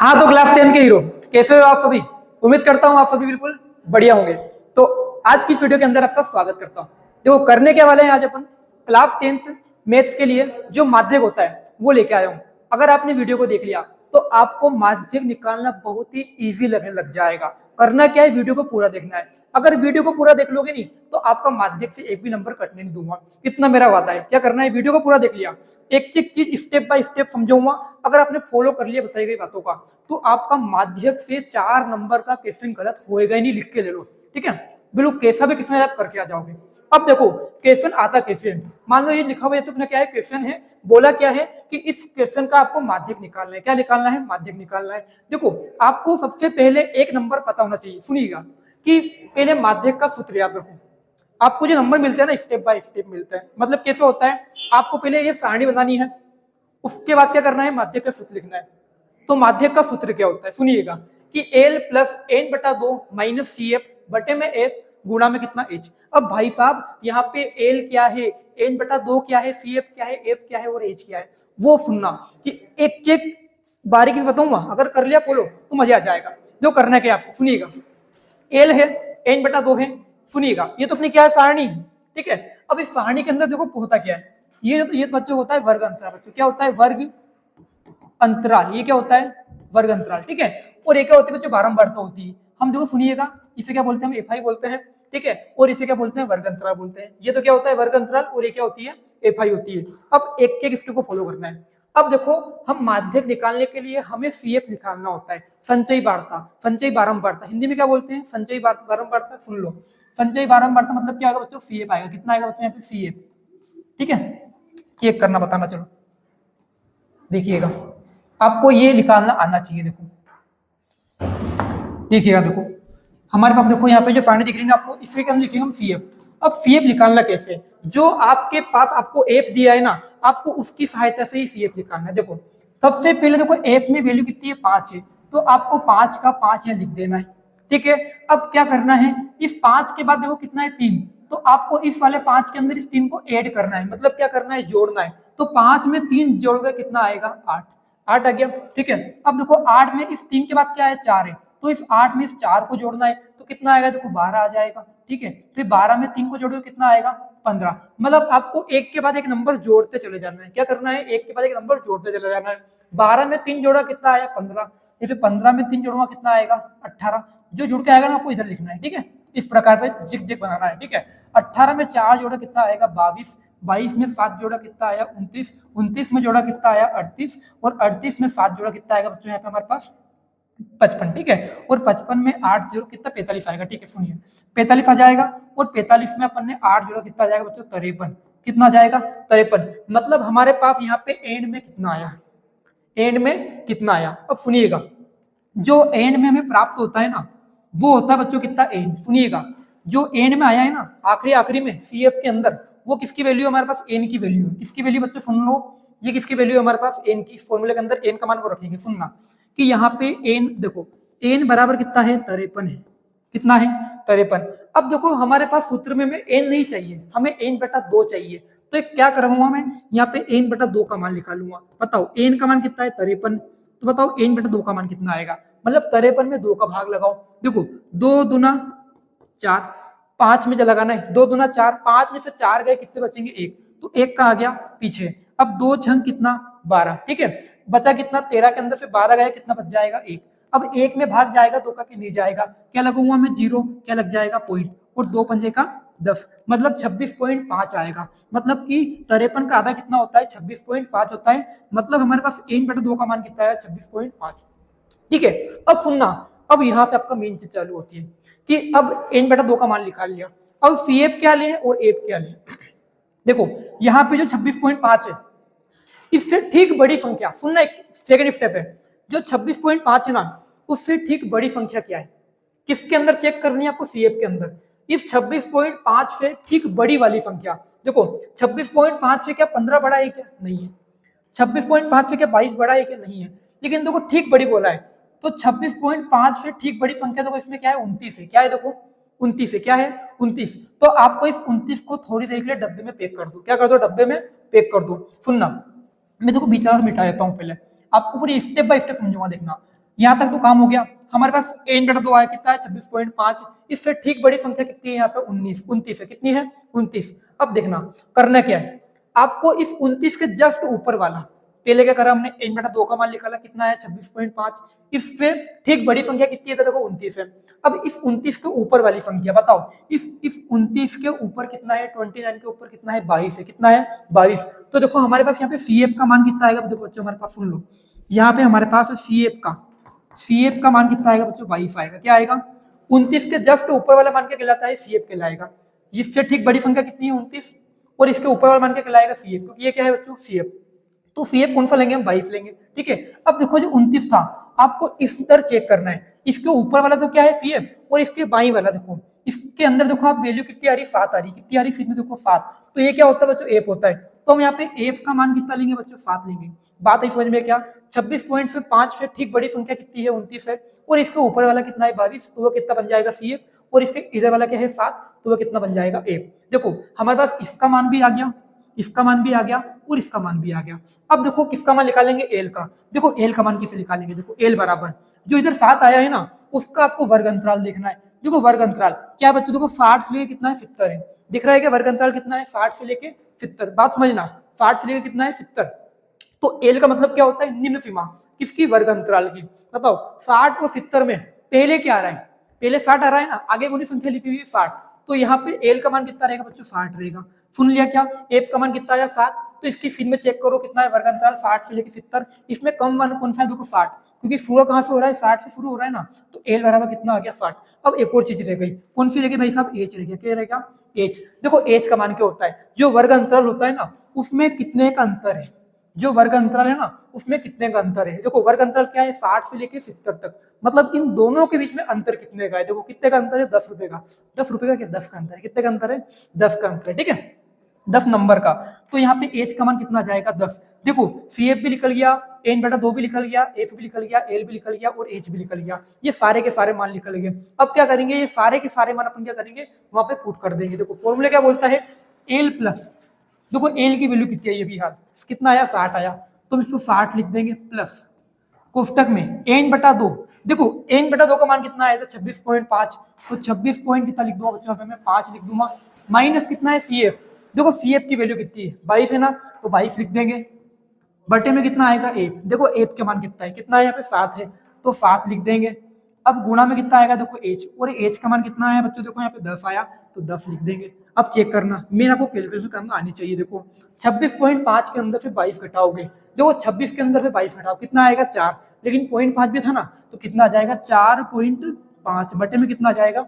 हाँ तो क्लास 10 के हीरो कैसे हो आप सभी। उम्मीद करता हूँ आप सभी बिल्कुल बढ़िया होंगे। तो आज की वीडियो के अंदर आपका स्वागत करता हूँ। देखो करने क्या वाले हैं आज अपन क्लास 10th मैथ्स के लिए जो माध्यक होता है वो लेके आया हूँ। अगर आपने वीडियो को देख लिया तो आपको माध्यक निकालना बहुत ही इजी लगने लग जाएगा। करना क्या है, वीडियो को पूरा देखना है। अगर वीडियो को पूरा देख लोगे नहीं तो आपका माध्यक से एक भी नंबर कटने नहीं दूंगा, इतना मेरा वादा है। क्या करना है, वीडियो को पूरा देख लिया, एक एक चीज स्टेप बाय स्टेप समझाऊंगा। अगर आपने फॉलो कर लिया बताई गई बातों का तो आपका माध्यक से 4 नंबर का क्वेश्चन गलत होएगा ही नहीं। लिख के ले लो, ठीक है। बिल्कुल कैसा भी क्वेश्चन आप करके आ जाओगे। अब देखो क्वेश्चन आता कैसे है, मान लो ये लिखा हुआ है तो अपना क्या है क्वेश्चन है, बोला क्या है कि इस क्वेश्चन का आपको माध्यक निकालना है। क्या निकालना है, माध्यक निकालना है। देखो आपको सबसे पहले एक नंबर पता होना चाहिए, सुनिएगा कि पहले माध्यक का सूत्र याद रखो। आपको जो नंबर मिलते हैं ना स्टेप बाय स्टेप मिलता है। मतलब कैसे होता है, आपको पहले ये सारणी बनानी है, उसके बाद क्या करना है, माध्यक का सूत्र लिखना है। तो माध्यक का सूत्र क्या होता है सुनिएगा कि L प्लस एन बटा 2 माइनस सी एफ बटे में एफ गुणा में कितना H। अब भाई साहब यहाँ पे L क्या है, एन बटा 2 क्या है, सी एफ क्या है, एफ क्या है और H क्या है, वो सुनना कि एक एक बारीकी से बताऊंगा। अगर कर लिया फॉलो तो मजा आ जाएगा। जो करना है क्या आपको सुनिएगा, L है, एन बटा 2 है, सुनिएगा ये तो अपनी क्या है सारणी है, ठीक है। अब इस सारणी के अंदर देखो होता क्या है, ये बच्चों होता है वर्ग अंतराल। बच्चों क्या होता है, वर्ग अंतराल। ये क्या होता है, वर्ग अंतराल, ठीक है। और ये क्या होती है बच्चों, बारंबारता होती है। हम देखो सुनिएगा, इसे क्या बोलते हैं, हम एफ आई बोलते हैं, ठीक है। और इसे क्या बोलते हैं, वर्ग अंतराल बोलते हैं। ये तो क्या होता है, वर्ग अंतराल, और ये क्या होती है, एफ आई होती है। अब एक एक स्टेप को फॉलो करना है। अब देखो हम माध्यक निकालने के लिए हमें सी एफ निकालना होता है, संचयी वार्ता, संचयी बारंबारता। हिंदी में क्या बोलते हैं, संचयी बारंबारता। सुन लो, संचयी बारंबारता मतलब क्या होगा बच्चों, सी एफ आएगा। कितना आएगा बच्चों यहाँ पे, सी एफ, ठीक है। चेक करना बताना, चलो देखिएगा आपको ये निकालना आना चाहिए। देखो देखिएगा, देखो हमारे पास देखो यहाँ पे जो सारणी दिख रही है ना आपको, इसके हम लिखेंगे हम सी एफ। अब सी एफ निकालना कैसे, जो आपके पास आपको एफ दिया है ना, आपको उसकी सहायता से ही सी एफ निकालना है। देखो सबसे पहले देखो एफ में वैल्यू कितनी है, 5 है, तो आपको 5 का 5 यहाँ लिख देना है, ठीक है। अब क्या करना है, इस 5 के बाद देखो कितना है, 3, तो आपको इस वाले 5 के अंदर इस 3 को ऐड करना है। मतलब क्या करना है, जोड़ना है। तो 5 में 3 जोड़ोगे कितना आएगा, 8, 8 आ गया, ठीक है। अब देखो 8 में इस 3 के बाद क्या है, 4 है, तो इस 8 में इस 4 को जोड़ना है तो कितना आएगा, देखो 12 आ जाएगा, ठीक है। फिर 12 में 3 को जोड़ोगे कितना आएगा, 15। मतलब आपको एक के बाद एक नंबर जोड़ते चले जाना है। क्या करना है, एक के बाद एक नंबर जोड़ते चले जाना है। 12 में 3 जोड़ा कितना आया, 15। फिर 15 में 3 जोड़ूंगा कितना आएगा, 18। जो जुड़ के आएगा ना आपको इधर लिखना है, ठीक है। इस प्रकार से जिक जिक बनाना है, ठीक है। 18 में 4 जोड़ा कितना आएगा, 22। 22 में 7 जोड़ा कितना आया, 29। 29 में जोड़ा कितना आया, 38। और 38 में 7 जोड़ा कितना आएगा बच्चों यहाँ पे हमारे पास, 55, ठीक है। और 55 में 8 जोड़ो कितना, 45 आएगा, ठीक है। सुनिए 45 आ जाएगा। और 45 में अपन ने 8 जोड़ो कितना आ जाएगा बच्चों, 53। कितना आ जाएगा, 53। मतलब हमारे पास यहाँ पे एंड में कितना आया, एंड में कितना आया। अब सुनिएगा जो एंड में हमें प्राप्त होता है ना, वो होता है बच्चों कितना, एन। सुनिएगा जो एंड में आया है ना, आखिरी आखिरी में सी एफ के अंदर, वो किसकी वैल्यू है, हमारे पास एन की वैल्यू है। किसकी वैल्यू बच्चों, सुन लो, ये किसकी वैल्यू है हमारे पास, एन की। इस फॉर्मूले के अंदर एन का मान वो रखेंगे। सुनना कि यहाँ पे एन देखो, एन बराबर कितना है, 53 है। कितना है, 53। अब देखो हमारे पास सूत्र में एन नहीं चाहिए, हमें एन बटा 2 चाहिए। तो क्या करूंगा मैं, यहाँ पे एन बटा 2 का मान लिखा लूंगा। बताओ एन का मान कितना है, 53। तो बताओ एन बटा 2 का मान कितना आएगा, मतलब 53 में 2 का भाग लगाओ। देखो 2 दूना 4, 5 में लगाना है, 2 दूना 4, 5 में से 4 गए कितने बचेंगे, 1। तो 1 का आ गया पीछे। अब 2 छंग कितना, 12, ठीक है। बचा कितना, 13 के अंदर से 12 गए, कितना बच जाएगा, 1। अब 1 में भाग जाएगा, 2 का नहीं जाएगा, क्या लगाऊंगा मैं, 0, क्या लग जाएगा, पॉइंट। और 2 पंजे का 10, मतलब 26.5 आएगा। मतलब कि 53 का आधा कितना होता है, 26.5 होता है। मतलब हमारे पास एन बटा 2 का मान कितना है, 26.5, ठीक है। अब सुनना, अब यहां से आपका मेन चीज चालू होती है कि अब एन बटा 2 का मान लिखा लिया, अब सी एफ क्या लें और एफ क्या लें। देखो यहाँ पे जो 26.5 है, इससे ठीक बड़ी संख्या, सुनना एक सेकंड स्टेप है, जो 26.5 है ना, उससे ठीक बड़ी संख्या क्या है, किसके अंदर चेक करनी है आपको, सी एफ के अंदर। इस 26.5 से ठीक बड़ी वाली संख्या, देखो 26.5 से क्या 15 बड़ा है क्या, नहीं है। 26.5 से क्या 22 बड़ा है क्या, नहीं है। लेकिन देखो ठीक बड़ी बोला है, तो 26.5 से ठीक बड़ी संख्या देखो इसमें क्या है, 29 है। क्या है, देखो 29 है, क्या है, 29। तो आपको इस 29 को थोड़ी देर के लिए डब्बे में पैक कर दो। क्या कर दो, डब्बे में पैक कर दो। सुनना मैं देखो बीच मिटा देता हूँ, पहले आपको पूरी स्टेप बाय स्टेप समझूंगा, देखना। यहाँ तक तो काम हो गया। हमारे पास n बटा 2 आया, कितना है 26.5। इससे ठीक बड़ी संख्या कितनी है यहाँ पे 29 है। कितनी है 29। अब देखना करना क्या है, आपको इस 29 के जस्ट ऊपर वाला, पहले क्या करा हमने n बटा 2 का मान निकाला, कितना है 26.5। इससे ठीक बड़ी संख्या कितनी है, तो देखो 29 है। अब इस 29 के ऊपर वाली संख्या बताओ, इस 29 के ऊपर कितना है, 29 के ऊपर कितना है 22 है। कितना है 22। तो देखो हमारे पास यहाँ पे CF का मान कितना आएगा, देखो बच्चों हमारे पास सुन लो, यहाँ पे हमारे पास CF का मान कितना आएगा बच्चों 22 आएगा। क्या आएगा 29 के जस्ट ऊपर वाला मान क्या कहलाता है, CF कहलाएगा। जिससे ठीक बड़ी संख्या कितनी है 29, और इसके ऊपर वाला मान क्या कहलाएगा CF, क्योंकि ये क्या है बच्चों CF। तो CF कौन सा लेंगे हम 22 लेंगे। ठीक है, अब देखो जो 29 था आपको इस तरह चेक करना है, इसके ऊपर वाला तो क्या है CF, और इसके बाई वाला देखो, इसके अंदर देखो आप वैल्यू कितनी आ रही, 7 आ रही। कितनी आ रही सीट में देखो 7। तो ये क्या होता है बच्चों एफ होता है। तो हम यहाँ पे एफ का मान कितना लेंगे बच्चों 7 लेंगे। बात है समझ में क्या, 26.5 से ठीक बड़ी संख्या कितनी है 29 है, और इसके ऊपर वाला कितना है 22, तो वो कितना बन जाएगा CF, और इसके इधर वाला क्या है 7, तो वो कितना बन जाएगा एफ। देखो हमारे पास इसका मान भी आ गया, इसका मान भी आ गया, और इसका मान भी आ गया। अब देखो किसका मान निकालेंगे एल का। देखो एल का मान किसे निकालेंगे, देखो एल बराबर जो इधर 7 आया है ना, उसका आपको वर्ग अंतराल देखना है। देखो वर्ग अंतराल क्या है बच्चों, देखो 60 से लेके कितना है 70 है। दिख रहा है कि वर्ग अंतराल कितना है 60 से लेके 70। बात समझना 60 से लेके कितना है 70। तो एल का मतलब क्या होता है, निम्न सीमा किसकी, वर्ग अंतराल की। बताओ 60 और 70 में पहले क्या आ रहा है, पहले 60 आ रहा है ना, आगे कौन सी संख्या लिखी हुई है 60। तो यहाँ पे एल का मान कितना रहेगा बच्चों 60 रहेगा। सुन लिया क्या, एफ का मान कितना आया 7। तो इसकी फिर में चेक करो कितना है वर्ग अंतराल 60 से लेकर 70। इसमें कम मान कौन सा है, देखो 60, क्योंकि शुरू कहाँ से हो रहा है 60 से शुरू हो रहा है ना। तो एल बराबर कितना आ गया 60। अब एक और चीज रह गई, कौन सी रह गई भाई साहब, एच रह गया। क्या रहेगा एच। देखो एच का मान क्या होता है, जो वर्ग अंतराल होता है ना उसमें कितने का अंतर है, जो वर्ग अंतराल है ना उसमें कितने का अंतर है। देखो वर्ग अंतराल क्या है 60 से लेके 70 तक, मतलब इन दोनों के बीच में अंतर कितने का है। देखो कितने का अंतर है 10 रुपए का। 10 रुपए का क्या 10 का अंतर है। कितने का अंतर है 10 का अंतर है। ठीक है 10 नंबर का। तो यहाँ पे एच का मान कितना जाएगा 10। देखो CF भी निकल गया, n बटा 2 भी निकल गया, एफ भी निकल गया, एल भी निकल गया, और एच भी निकल गया। ये सारे के सारे मान निकल गए। अब क्या करेंगे, ये सारे के सारे मान अपन क्या करेंगे वहां पे पुट कर देंगे। देखो फॉर्मूला क्या बोलता है, एल प्लस, देखो एल की वैल्यू कितनी आई अभी हाल, कितना आया 60 आया, तो इसको 60 लिख देंगे प्लस कोष्टक में n बटा 2। देखो n बटा 2 का मान कितना आया था 26.5, तो 26 पॉइंट कितना लिख दूंगा बच्चों पे मैं 5 लिख दूंगा, माइनस कितना है CF। देखो CF की वैल्यू कितनी है 22 है ना, तो 22 लिख देंगे, बटे में कितना आएगा 1। देखो एफ के मान कितना है, कितना है यहाँ पे 7 है, तो 7 लिख देंगे। अब गुणा में कितना आएगा देखो एच, और एच का मान कितना है बच्चों, देखो यहाँ पे 10 आया, तो 10 लिख देंगे। अब चेक करना, मेरे आपको कैलकुलेशन करना आनी चाहिए। देखो 26.5 के अंदर से 22 घटाओगे, देखो 26 के अंदर से 22 घटाओ कितना आएगा 4, लेकिन 0.5 भी था ना, तो कितना आ जाएगा 4.5 बटे में कितना आ जाएगा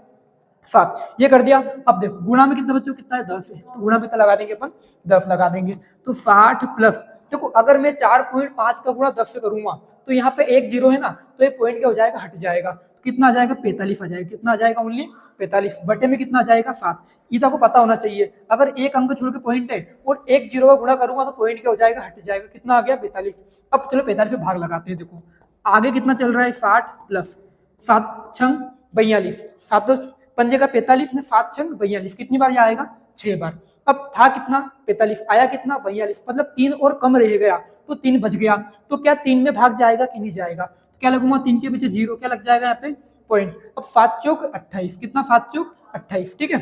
7। ये कर दिया। अब देखो गुणा में कितना बच्चों कितना है 10 है, तो गुणा में कितना लगा देंगे अपन 10 लगा देंगे, तो 60 प्लस। देखो अगर मैं 4.5 का गुणा 10 से करूंगा तो यहाँ पे एक जीरो है ना, तो ये पॉइंट क्या हो जाएगा हट जाएगा, तो कितना आ जाएगा 45 आ जाएगा। कितना आ जाएगा ओनली 45, बटे में कितना आ जाएगा 7। ये तो आपको पता होना चाहिए, अगर एक अंक छोड़ के पॉइंट है और एक जीरो का गुणा करूंगा तो पॉइंट क्या हो जाएगा हट जाएगा। कितना आ गया 45। अब चलो 45 में भाग लगाते हैं। देखो आगे कितना चल रहा है 60 प्लस 7 छंग 42, 7 पंजे का 45 में 7 छंग 42, कितनी बार ये आएगा 6 बार। अब था कितना 45, आया कितना 42, मतलब 3 और कम रह गया, तो 3 बच गया। तो क्या 3 में भाग जाएगा कि नहीं जाएगा, तो क्या लगूंगा 3 के पीछे 0, क्या लग जाएगा यहाँ पे पॉइंट। अब 7 चौक 28, कितना 7 चौक 28। ठीक है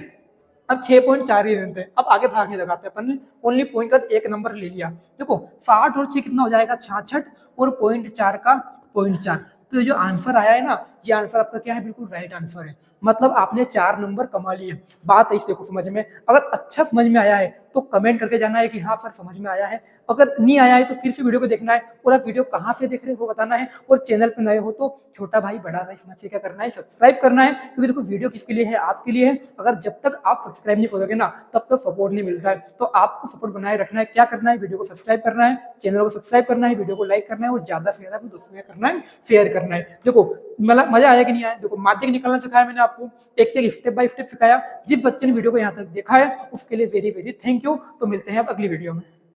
अब 6.4 ही रहते हैं। अब आगे भाग नहीं लगाते अपन ने, ओनली पॉइंट का एक नंबर ले लिया। देखो 60 और 6 कितना हो जाएगा 66, और 0.4 का 0.4। तो ये जो आंसर आया है ना, ये आंसर आपका क्या है बिल्कुल राइट आंसर है, मतलब आपने 4 नंबर कमा लिए। बात है इस देखो समझ में, अगर अच्छा समझ में आया है तो कमेंट करके जाना है कि हाँ सर समझ में आया है, अगर नहीं आया है तो फिर से वीडियो को देखना है, और आप वीडियो कहाँ से देख रहे हो वो बताना है, और चैनल पर नए हो तो छोटा भाई बड़ा भाई समझ के क्या करना है सब्सक्राइब करना है, क्योंकि देखो वीडियो किसके लिए है आपके लिए है। अगर जब तक आप सब्सक्राइब नहीं करोगे ना तब तक सपोर्ट नहीं मिलता है, तो आपको सपोर्ट बनाए रखना है। क्या करना है, वीडियो को सब्सक्राइब करना है, चैनल को सब्सक्राइब करना है, वीडियो को लाइक करना है, और ज्यादा से ज्यादा दोस्तों में करना है, शेयर करना है। देखो मतलब मजा आया कि नहीं आया, देखो माध्यम निकालना सिखाया मैंने आपको, एक स्टेप बाय स्टेप सिखाया। जिस बच्चे ने वीडियो को यहाँ तक देखा है उसके लिए वेरी वेरी थैंक यू। तो मिलते हैं अब अगली वीडियो में।